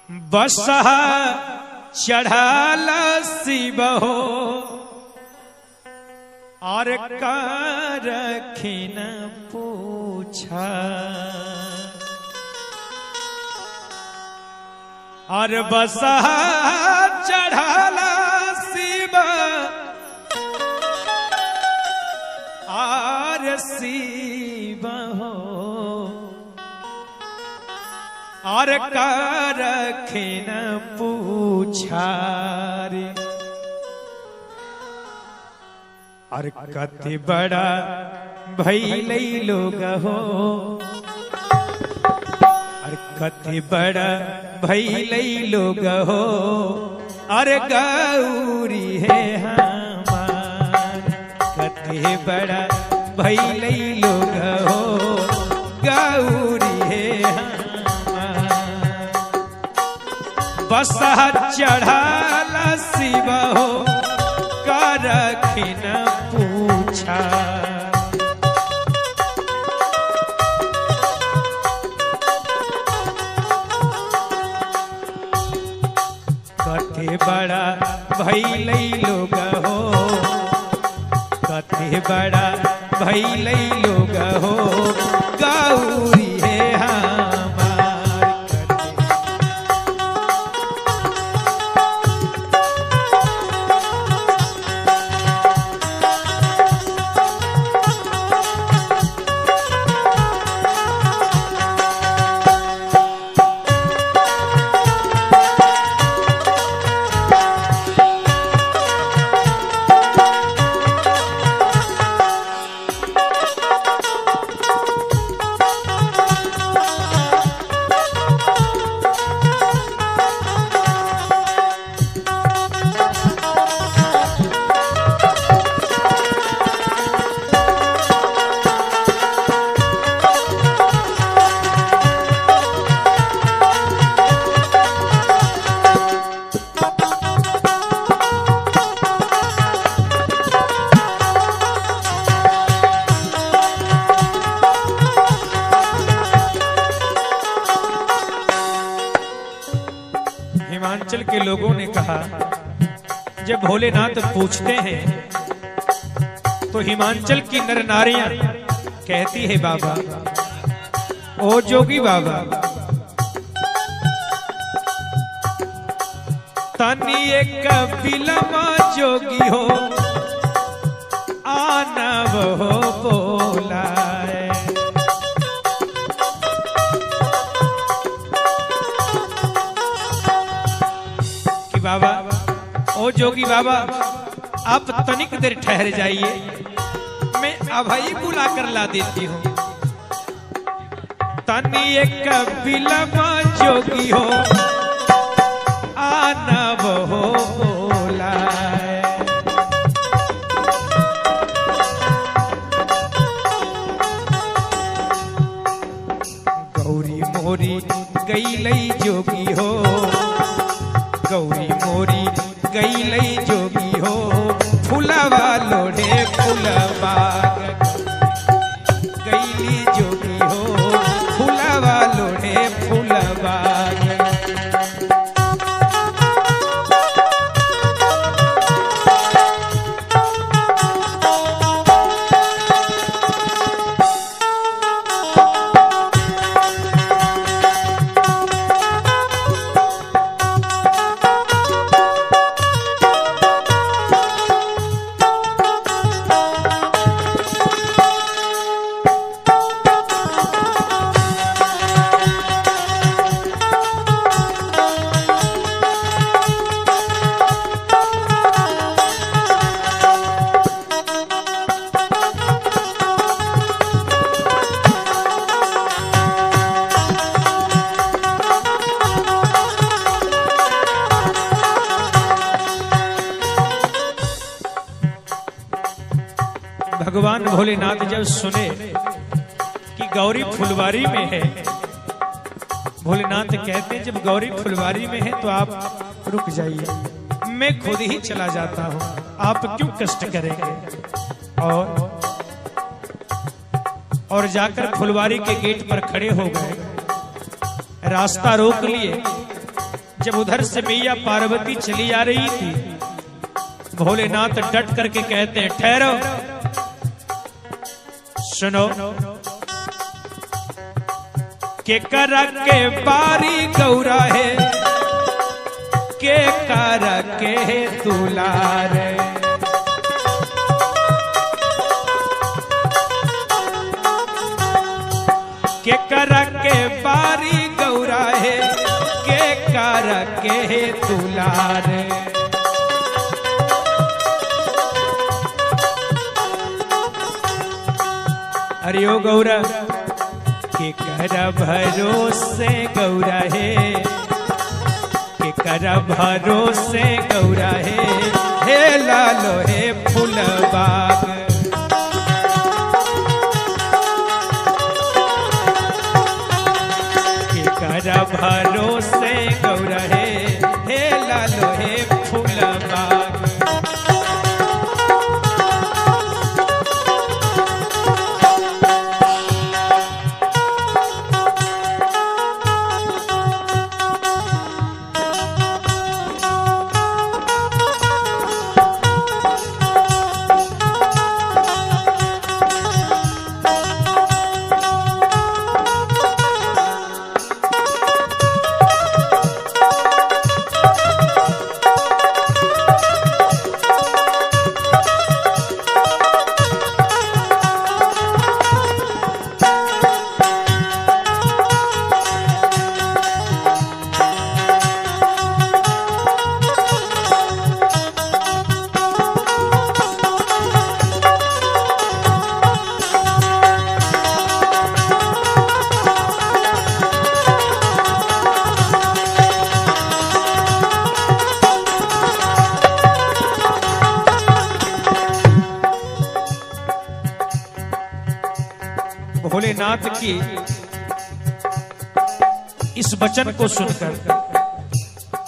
बसहा चढ़ाल शिव हो और रखिन पूछा और बसहा चढ़ाल शिव और शिव हो और रखिन पूछा रे और कति बड़ा भैले लोग हो और कति बड़ा भैले लोग हो और गौरी है हमार कति बड़ा भैले लोग हो गौरी है हमार बसहा चढ़ाल शिव हो रखिन पूछा कते बड़ा भैले लोग हो कते बड़ा भैले लोग हो गौरी है हिमाचल के लोगों ने कहा जब भोलेनाथ पूछते हैं तो हिमाचल की नर नारियां कहती है बाबा ओ जोगी बाबा तनी एक बिलमा जोगी हो आनव हो बोलाए बाबा ओ जोगी बाबा आप तनिक देर ठहर जाइए मैं अभई बुला कर ला देती हूँ तनी एक बिलमा जोगी हो आनव हो बोलाए गौरी मोरी गईलई जोगी हो गौरी मोरी गईलई जोगी हो फुलवा लोढ़े फुलवा गईली जोगी हो फुलवा लोढ़े फुलवा भगवान भोलेनाथ जब सुने कि गौरी फुलवारी में है भोलेनाथ कहते हैं जब गौरी फुलवारी में है तो आप रुक जाइए मैं खुद ही चला जाता हूं आप क्यों कष्ट करेंगे और जाकर फुलवारी के गेट पर खड़े हो गए रास्ता रोक लिए जब उधर से मैया पार्वती चली आ रही थी, भोलेनाथ डट करके कहते हैं ठहरो, सुनो, के कर के बारी गौरा है, के कर के दुलार है। के कर के बारी गौरा है, के कर के दुलार है। अरे ओ गौरा, के कर भरोसे गौरा है, के कर भरोसे गौरा है, हे लालो हे फूलबाग। के कर भरोसे गौरा है, हे लालो हे फूलबाग। भोलेनाथ की इस वचन को सुनकर,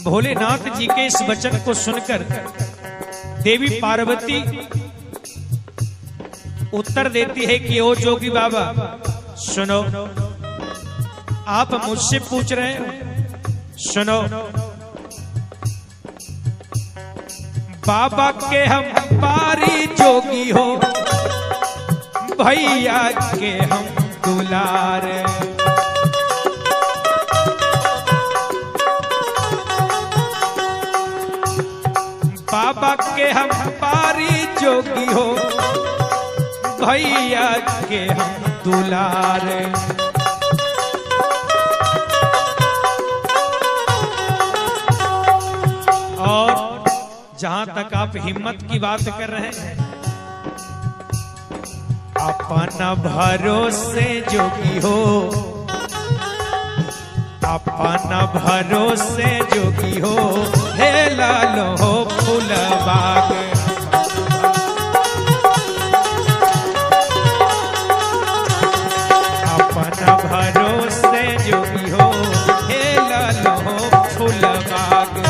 भोलेनाथ जी के इस वचन को सुनकर देवी पार्वती उत्तर देती है कि ओ जोगी बाबा सुनो, आप मुझसे पूछ रहे हो, सुनो, बाबा के हम पारी जोगी हो, भैया के हम दुलार। बाबा के हम पारी जोगी हो, भैया के हम दुलार। और जहां तक आप हिम्मत की बात कर रहे हैं, अपना भरोसे जोगी हो, अपना भरोसे जोगी हो, हे लालो हो फूलबाग। अपना भरोसे जोगी हो, हे लालो हो फूलबाग।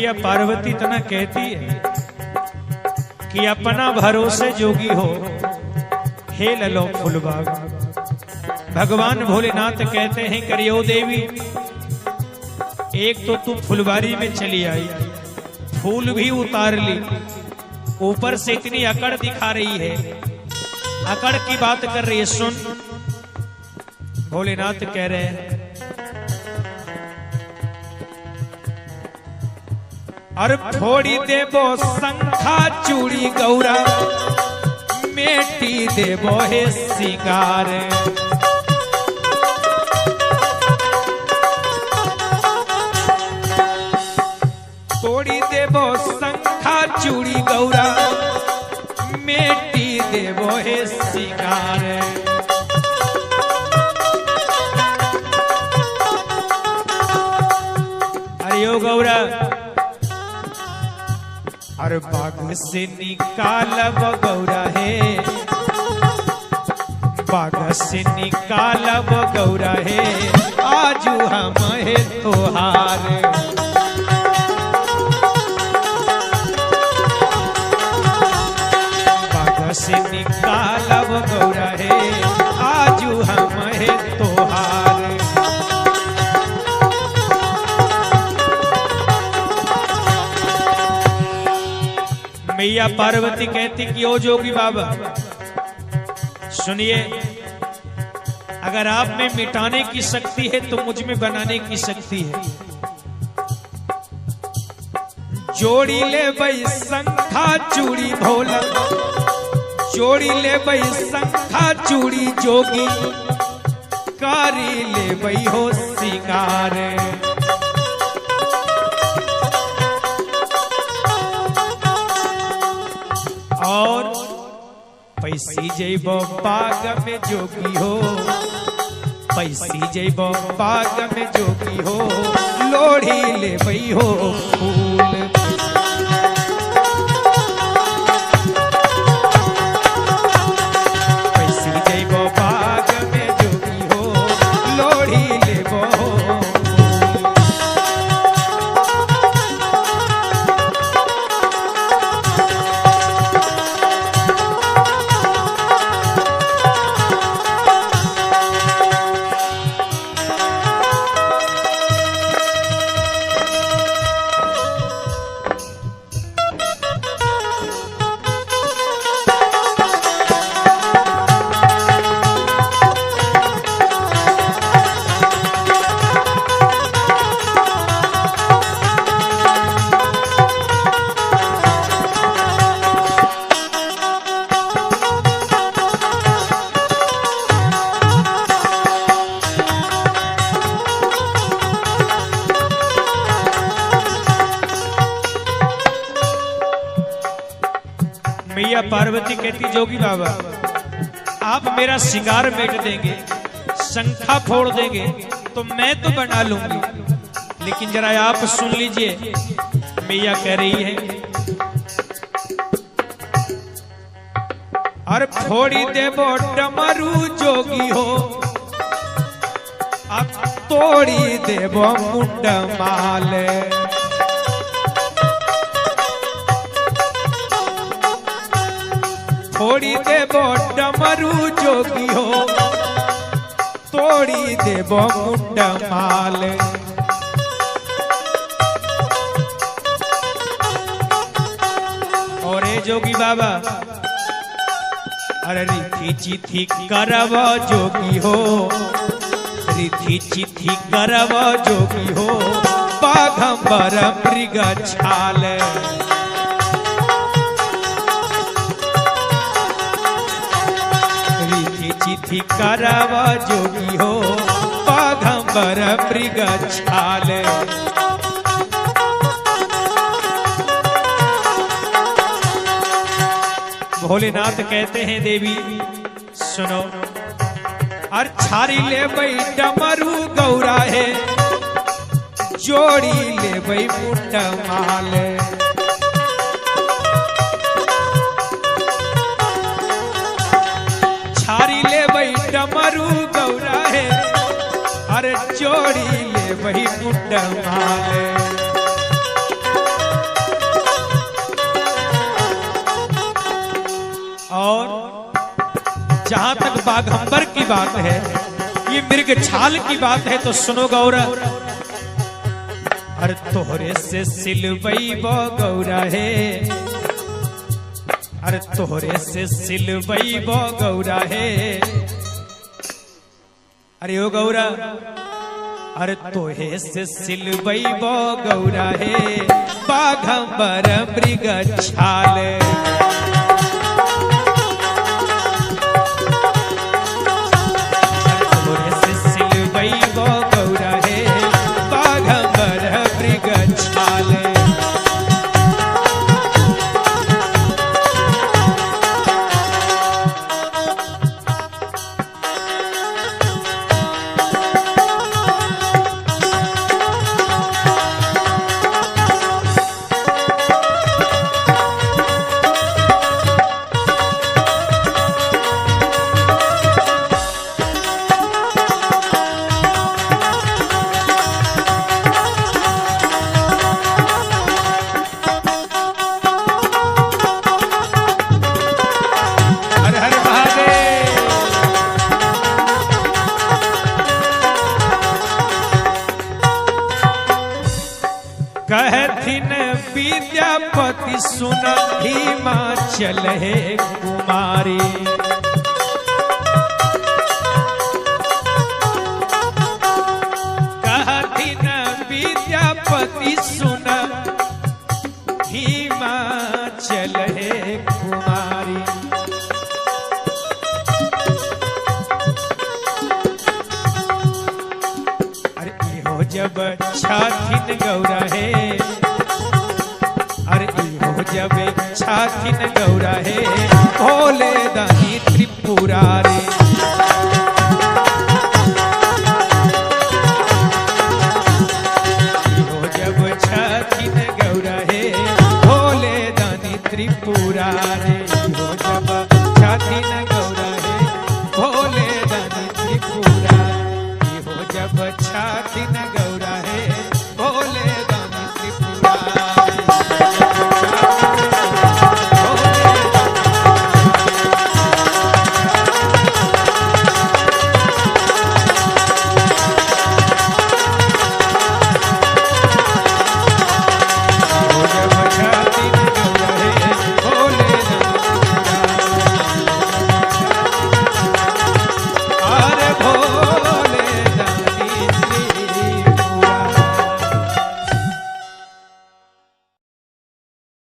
मैया पार्वती तना कहती है कि अपना भरोसे जोगी हो हे ललो फुलबाग। भगवान भोलेनाथ कहते हैं करियो देवी, एक तो तू फुलबारी में चली आई, फूल भी उतार ली, ऊपर से इतनी अकड़ दिखा रही है, अकड़ की बात कर रही है। सुन, भोलेनाथ कह रहे हैं और फोड़ी देबो शंखा चूड़ी गौरा, मेटी देबो हे सिंगार। तोड़ी देबो शंखा चूड़ी गौरा, मेटी देबो हे सिंगार। अरे ओ गौरा, और बाग से निकालब गौरा है, बाग से निकालब गौरा है, आजू हम है तोहार। बाग से निकालब गौरा है, आजू हम है तोहार। मैया पार्वती कहती कि ओ जोगी बाबा सुनिए, अगर आप में मिटाने की शक्ति है तो मुझ में बनाने की शक्ति है। जोड़ी ले बई शंखा चूड़ी भोला, जोड़ी ले बई शंखा चूड़ी जोगी, कारी ले बई हो सिंगार। और पैसी जइबो बाग में जोगी हो, पैसी जइबो बाग में जोगी हो, लोढ़ी ले बई हो फूल। पैसी जइबो बाग में जोगी हो, लोढ़ी ले बो मैया पार्वती कहती जोगी बाबा आप मेरा सिंगार मेट देंगे, शंखा फोड़ देंगे तो मैं तो बना लूंगी, लेकिन जरा आप सुन लीजिए। मैया कह रही है और फोड़ी देबो डमरू जोगी हो, अब तोड़ी देबो मुंड माल। फोड़ी देबो डमरू जोगी हो, तोड़ी देबो मुंड माल। और ए जोगी बाबा अरे रिथी चिथी करब जोगी हो, रिथी चिथी करब जोगी हो, बाघंबर मृग छाल। चिथी करब जोगी हो, बाघंबर मृग छाल। भोलेनाथ कहते हैं देवी सुनो, और छारी ले बई डमरू गौरा है, जोड़ी ले बई मुंड माल। छारी ले बई डमरू गौरा है, अरे जोड़ी ले बई मुंड माल। जहां तक बाघंबर की बात है, ये मृग छाल की बात है, तो सुनो गौरा। अरे तोहरे से सिलवई वो गौरा है, अरे तोहरे से सिलवई वो गौरा है। अरे ओ गौरा, अरे तोहे से सिलवई वो गौरा है, बाघंबर मृग छाल। कहथिन विद्यापति सुन हिमाचल है कुमारी। कहथिन विद्यापति सुन हिमाचल है कुमारी। अरे इहो जब छाथिन गौरा है, अरे इहो जब छाथिन गौरा है, भोले दानी त्रिपुरारी।